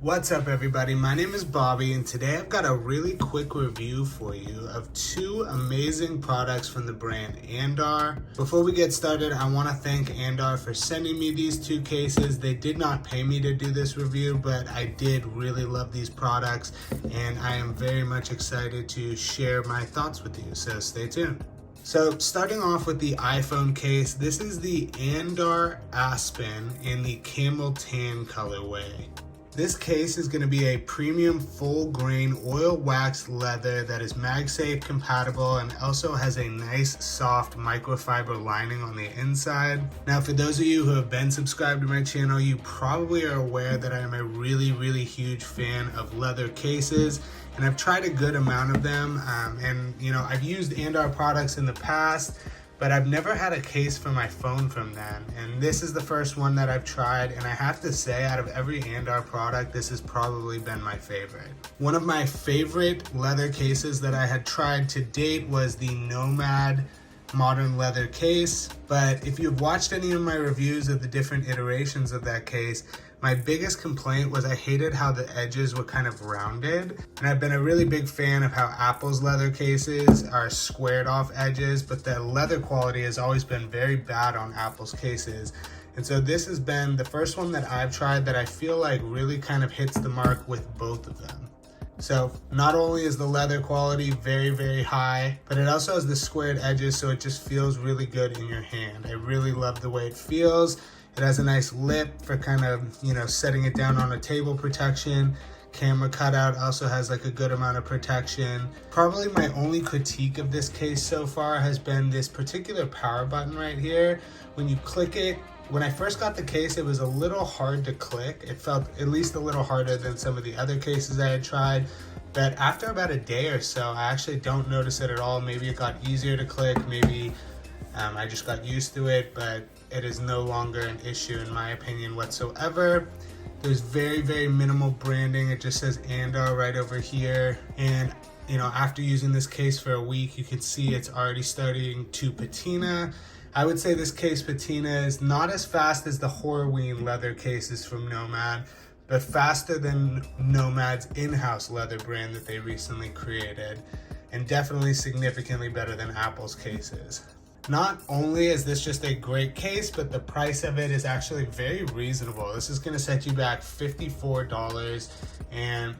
What's up everybody, my name is Bobby and today I've got a really quick review for you of two amazing products from the brand Andar. Before we get started, I want to thank Andar for sending me these two cases. They did not pay me to do this review, but I did really love these products and I am very much excited to share my thoughts with you, so stay tuned. So starting off with the iPhone case, this is the Andar Aspen in the camel tan colorway. This case is going to be a premium full grain oil waxed leather that is MagSafe compatible and also has a nice soft microfiber lining on the inside. Now for those of you who have been subscribed to my channel, you probably are aware that I am a really huge fan of leather cases, and I've tried a good amount of them, and I've used Andar products in the past, but I've never had a case for my phone from them, and this is the first one that I've tried, and I have to say, out of every Andar product, this has probably been my favorite. One of my favorite leather cases that I had tried to date was the Nomad modern leather case, but if you've watched any of my reviews of the different iterations of that case, my biggest complaint was I hated how the edges were kind of rounded, and I've been a really big fan of how Apple's leather cases are squared off edges, but the leather quality has always been very bad on Apple's cases. And so this has been the first one that I've tried that I feel like really kind of hits the mark with both of them. So not only is the leather quality very high, but it also has the squared edges, so it just feels really good in your hand. I really love the way it feels. It has a nice lip for kind of, setting it down on a table protection. Camera cutout also has like a good amount of protection. Probably my only critique of this case so far has been this particular power button right here. When you click it, when I first got the case, it was a little hard to click. It felt at least a little harder than some of the other cases I had tried. But after about a day or so, I actually don't notice it at all. Maybe it got easier to click. Maybe I just got used to it, but it is no longer an issue in my opinion whatsoever. There's very minimal branding. It just says Andar right over here. And after using this case for a week, you can see it's already starting to patina. I would say this case patina is not as fast as the Horween leather cases from Nomad, but faster than Nomad's in-house leather brand that they recently created, and definitely significantly better than Apple's cases. Not only is this just a great case, but the price of it is actually very reasonable. This is going to set you back $54, and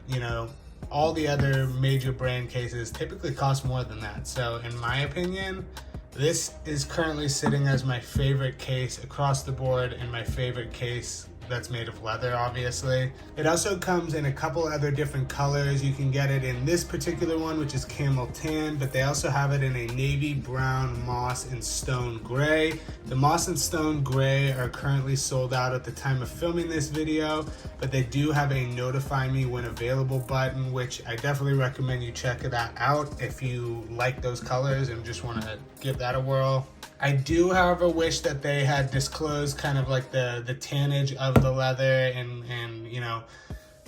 all the other major brand cases typically cost more than that. So in my opinion, this is currently sitting as my favorite case across the board, and my favorite case that's made of leather, obviously. It also comes in a couple other different colors. You can get it in this particular one, which is camel tan, but they also have it in a navy brown, moss, and stone gray. The moss and stone gray are currently sold out at the time of filming this video, but they do have a notify me when available button, which I definitely recommend you check that out if you like those colors and just want to give that a whirl. I do, however, wish that they had disclosed kind of like the tannage of the leather and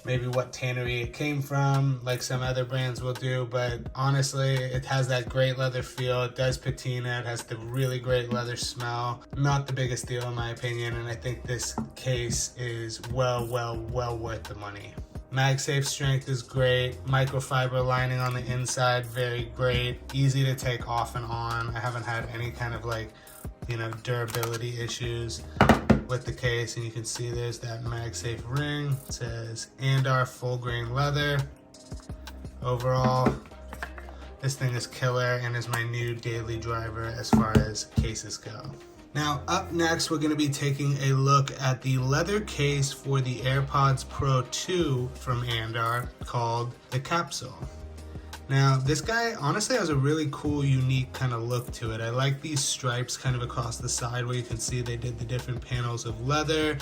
maybe what tannery it came from, like some other brands will do. But honestly, it has that great leather feel. It does patina. It has the really great leather smell. Not the biggest deal in my opinion, and I think this case is well worth the money. MagSafe strength is great. Microfiber lining on the inside, very great. Easy to take off and on. I haven't had any kind of durability issues with the case, and you can see there's that MagSafe ring. It says Andar full grain leather. Overall, this thing is killer and is my new daily driver as far as cases go. Now up next, we're going to be taking a look at the leather case for the AirPods Pro 2 from Andar called the Capsule. Now this guy honestly has a really cool, unique kind of look to it. I like these stripes kind of across the side where you can see they did the different panels of leather.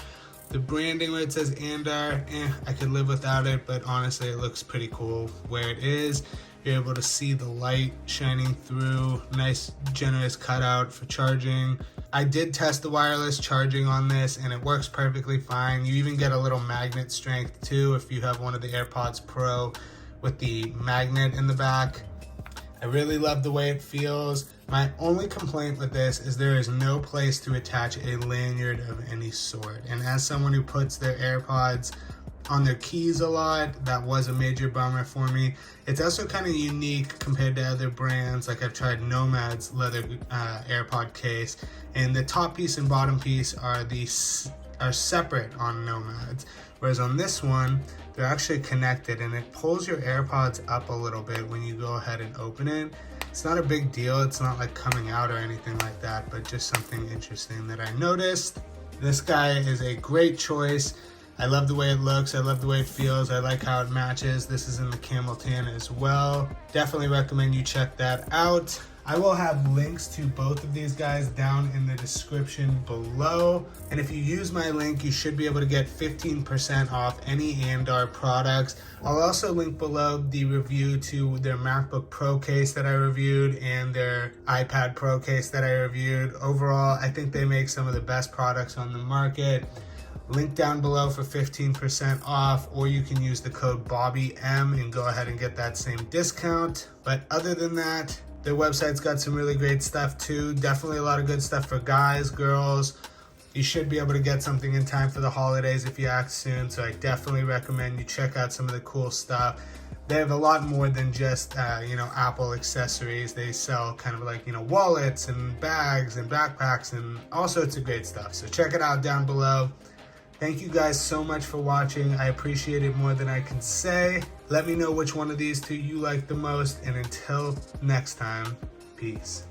The branding where it says Andar, I could live without it, but honestly it looks pretty cool where it is. You're able to see the light shining through. Nice generous cutout for charging. I did test the wireless charging on this and it works perfectly fine. You even get a little magnet strength too if you have one of the AirPods Pro with the magnet in the back. I really love the way it feels. My only complaint with this is there is no place to attach a lanyard of any sort. And as someone who puts their AirPods on their keys a lot. That was a major bummer for me. It's also kind of unique compared to other brands. Like I've tried Nomad's leather AirPod case, and the top piece and bottom piece are separate on Nomad's, whereas on this one they're actually connected, and it pulls your AirPods up a little bit when you go ahead and open it. It's not a big deal, it's not like coming out or anything like that, but just something interesting that I noticed. This guy is a great choice. I love the way it looks, I love the way it feels, I like how it matches. This is in the camel tan as well. Definitely recommend you check that out. I will have links to both of these guys down in the description below. And if you use my link, you should be able to get 15% off any Andar products. I'll also link below the review to their MacBook Pro case that I reviewed and their iPad Pro case that I reviewed. Overall, I think they make some of the best products on the market. Link down below for 15% off, or you can use the code BobbyM and go ahead and get that same discount. But other than that, their website's got some really great stuff too. Definitely a lot of good stuff for guys, girls. You should be able to get something in time for the holidays if you act soon. So I definitely recommend you check out some of the cool stuff. They have a lot more than just, Apple accessories. They sell kind of like, wallets and bags and backpacks and all sorts of great stuff. So check it out down below. Thank you guys so much for watching. I appreciate it more than I can say. Let me know which one of these two you like the most. And until next time, peace.